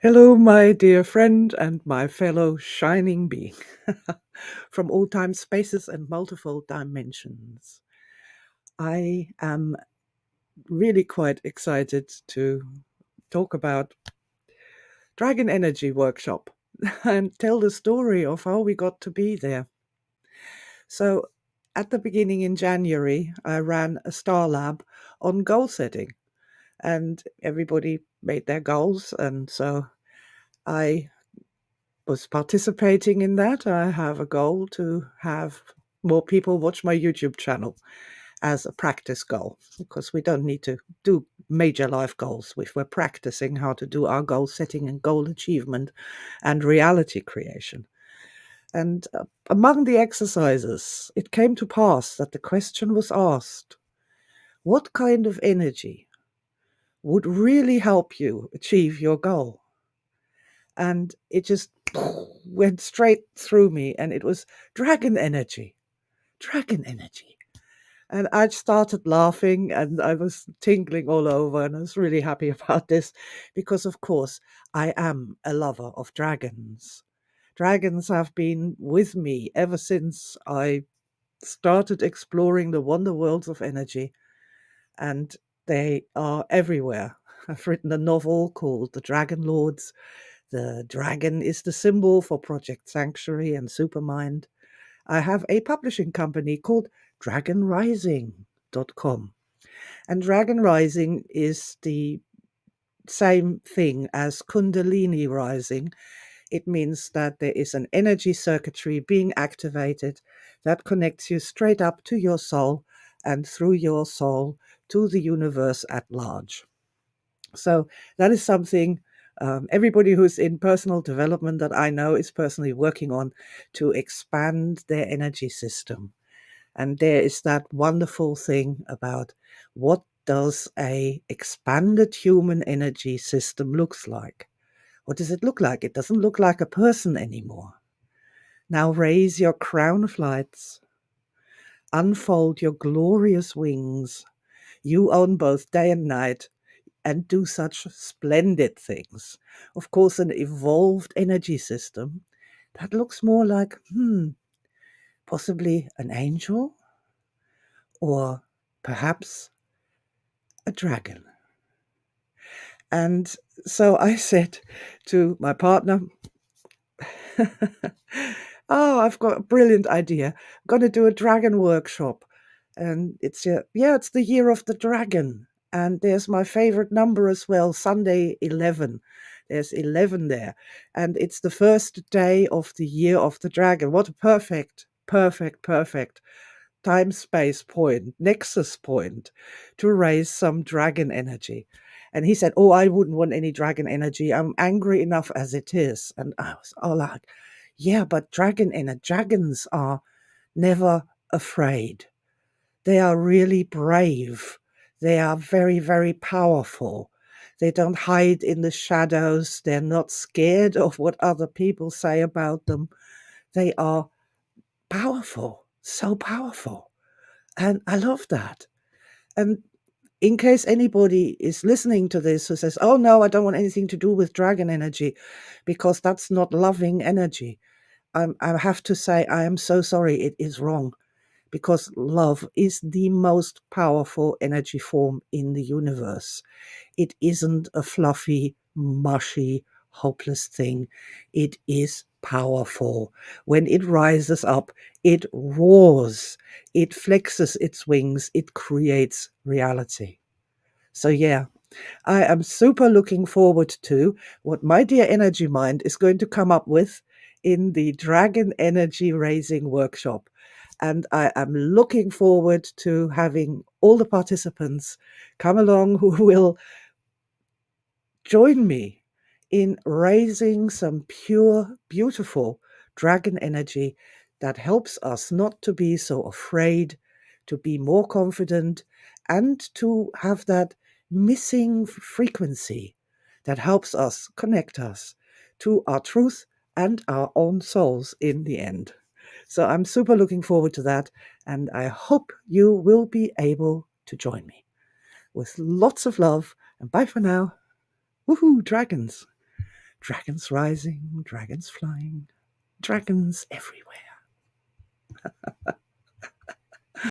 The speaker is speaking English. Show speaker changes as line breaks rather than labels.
Hello, my dear friend and my fellow shining being from all time, spaces, and multiple dimensions. I am really quite excited to talk about Dragon Energy Workshop and tell the story of how we got to be there. So, at the beginning in January, I ran a Star Lab on goal setting, and everybody made their goals, and so I was participating in that. I have a goal to have more people watch my YouTube channel as a practice goal, because we don't need to do major life goals if we're practicing how to do our goal setting and goal achievement and reality creation. And among the exercises, it came to pass that the question was asked, what kind of energy would really help you achieve your goal? And it just went straight through me, and it was dragon energy. Dragon energy. And I started laughing and I was tingling all over, and I was really happy about this because, of course, I am a lover of dragons. Dragons have been with me ever since I started exploring the wonder worlds of energy, and they are everywhere. I've written a novel called The Dragon Lords. The dragon is the symbol for Project Sanctuary and Supermind. I have a publishing company called dragonrising.com. And Dragon Rising is the same thing as Kundalini Rising. It means that there is an energy circuitry being activated that connects you straight up to your soul and through your soul to the universe at large. So that is something everybody who's in personal development that I know is personally working on to expand their energy system. And there is that wonderful thing about what does a expanded human energy system looks like. What does it look like? It doesn't look like a person anymore. Now raise your crown of lights, unfold your glorious wings. You own both day and night, and do such splendid things. Of course, an evolved energy system that looks more like, possibly an angel or perhaps a dragon. And so I said to my partner, oh, I've got a brilliant idea. I'm going to do a dragon workshop. And it's, it's the year of the dragon. And there's my favorite number as well, Sunday 11. There's 11 there. And it's the first day of the year of the dragon. What a perfect time space point, nexus point to raise some dragon energy. And he said, oh, I wouldn't want any dragon energy. I'm angry enough as it is. And I was all like, yeah, but dragons are never afraid. They are really brave. They are very, very powerful. They don't hide in the shadows. They're not scared of what other people say about them. They are powerful, so powerful. And I love that. And in case anybody is listening to this who says, oh no, I don't want anything to do with dragon energy because that's not loving energy, I have to say, I am so sorry, it is wrong, because love is the most powerful energy form in the universe. It isn't a fluffy, mushy, hopeless thing. It is powerful. When it rises up, it roars, it flexes its wings, it creates reality. So, yeah, I am super looking forward to what my dear Energy Mind is going to come up with in the Dragon Energy Raising Workshop. And I am looking forward to having all the participants come along who will join me in raising some pure, beautiful dragon energy that helps us not to be so afraid, to be more confident, and to have that missing frequency that helps us connect us to our truth and our own souls in the end. So I'm super looking forward to that, and I hope you will be able to join me. With lots of love, and bye for now. Woohoo, dragons! Dragons rising, dragons flying, dragons everywhere.